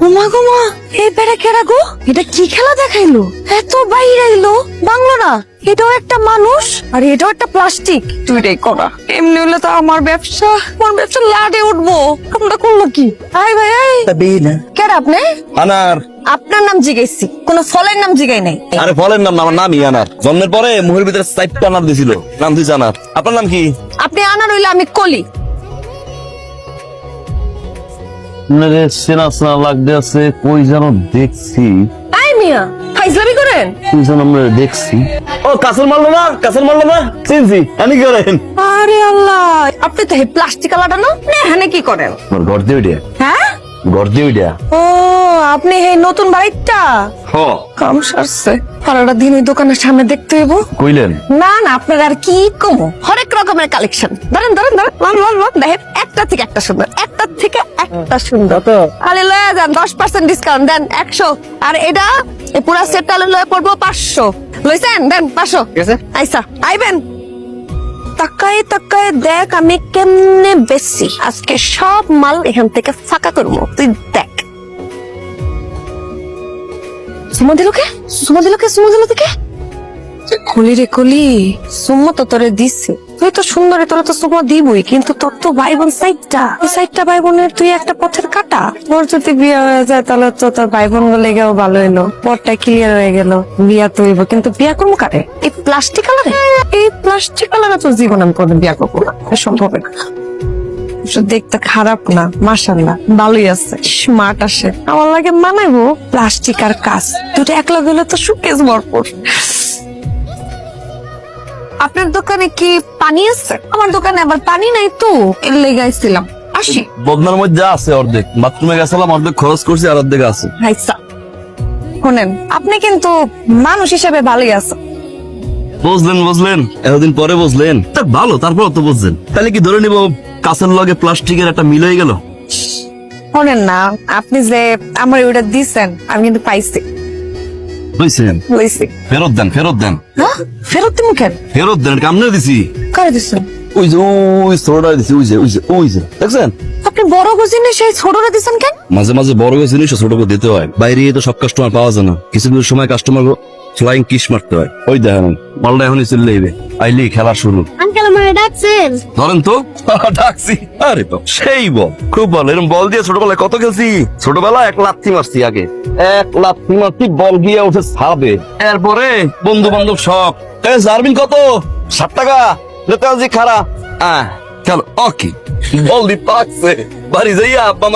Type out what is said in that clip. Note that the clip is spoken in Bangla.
ওমা গো মা, এই বেড়া কেরা গো? এটা কি খেলা দেখাইলো? এত বাইরে এলো বাংলো না, এটাও একটা মানুষ আর এটাও একটা প্লাস্টিক। দুইটাই করা। এমনি হলে তো আমার ব্যবসা লাটে উঠবো। আমরা করলো কি? আই ভাই আই, কেরা আপনি? আনার। আপনার নাম জিজ্ঞাসি, কোন ফলের নাম জিগাই নাই। আরে ফলের নাম না, আমার নামই আনার। জন্মের পরে মুখের ভিতরে 4টা আনার দিছিল, নাম দিয়েছে আনার। আপনার নাম কি? আপনি আনার হইলে আমি কলি। চেনা চেনা লাগতে আছে, কই যেন দেখছি। আই মিয়া, ফাইজলামি করেন? কই যেন আমরা দেখছি। ও কাসল মারলো না, কাসল মারলো না, চিনছি। আমি কি করেন? আরে আল্লাহ, আপনি তো হে প্লাস্টিক আলাটা না? এখানে কি করেন? আমার ঘর দিয়ে উঠিয়া, হ্যাঁ ঘর দিয়ে উঠিয়া। ও, আপনি এই নতুন বাড়িটা হ কাম সারছে। সারাটা দিন ওই দোকানের সামনে দেখতে হইব। কইলেন? না না, আপনার আর কি কমো, হরেক রকমের কালেকশন। ধরেন ধরেন ধরেন, লন লন লন, দেখেন একটা থেকে একটা সুন্দর, একটা থেকে একটা সুন্দর। আরে লয়ে যান, 10% ডিসকাউন্ট দেন, 100। আর এটা এই পুরা সেটটা লয়ে পড়বো 500। লইছেন? দেন 500। আইসা আইবেন। তাকায় তাকায় দেখ আমি কেমনে বেশি। আজকে সব মাল এখান থেকে ফাঁকা করবো, তুই দেখ। সুমা দিল কে? সুমা দিল কে? সুমা দিল থেকে কলি রে কলি, সুমা তো তোরে দিচ্ছে। তুই তো সুন্দরী, তোরা তো সুমা দিবই, কিন্তু তোর তো ভাই বোন সাইডটা, এই সাইডটা ভাই বোনের তুই একটা পথের কাটা। তোর যদি বিয়ে হয়ে যায় তাহলে তো তোর ভাই বোন বলে গেও ভালো এলো, পরটা ক্লিয়ার হয়ে গেল, বিয়া তো হইব। কিন্তু বিয়া করবো কারে? এই প্লাস্টিক কালারে? এই প্লাস্টিক কালারে তোর জীবন আমি কোনদিন বিয়া করবো না, সম্ভব না। দেখতে খারাপ না, মাশাআল্লাহ ভালোই আছে, স্মার্ট আসে। আমার লাগে মানাইবো প্লাস্টিক আর কাঁচ দুটো একলা গেলে তো সুকেস ভরপুর। আপনার দোকানে কি পানি আছে? আমার দোকানে আবার পানি নাই তো, এর লেগে আইছিলাম। আসি। বদনার মধ্যে আছে অর্ধেক, বাথরুমে গেছিলাম, অর্ধেক খরচ করছি আর অর্ধেক আছে। হাইসা শোনেন, আপনি কিন্তু মানুষ হিসেবে ভালোই আছেন। বুঝলেন বুঝলেন, এতদিন পরে বুঝলেন। তা ভালো, তারপর তো বুঝলেন। তাহলে কি ধরে নিব কাঁচের লগে প্লাস্টিকের একটা মিল হয়ে গেল? শোনেন না, আপনি যে আমার ওটা দিচ্ছেন আমি কিন্তু পাইছি। বুঝছেন? লইছি। ফেরত দেন, ফেরত দেন। হ্যাঁ, ফেরত দিমু কেন? ফেরত দেন, কামনে দিছি। কারে দিচ্ছেন? ওই যে ওই ছোটটা দিছি, ওই যে ওই যে ওই যে দেখছেন? আপনি বড় বুঝিনি সেই ছোটরা দিচ্ছেন কেন? মাঝে মাঝে বড় হয়ে জিনিস ছোট করে দিতে হয়। বাইরে তো সব কাস্টমার পাওয়া যায় না, কিছু কিছু সময় কাস্টমার ফ্লাইং কিস মারতে হয়। ওই দেখেন মালটা এখনই চলে যাবে, আইলি খেলা শুরু। আঙ্কেল আমার ডাকছেন? ধরেন তো। ডাকছি? আরে তো সেই বল, খুব ভালো। এরকম বল দিয়ে ছোটবেলায় কত খেলছি। ছোটবেলায় 1 লাথি মারছি, আগে 1 লাথি মারছি, বল গিয়ে উঠে ছাড়বে। এরপরে বন্ধু বান্ধব সব জারবিন কত 7 টাকা লেতাজি খারা। খেলো ওকে, বল দি পাকছে। বাড়ি যাইয়া আব্বা আমার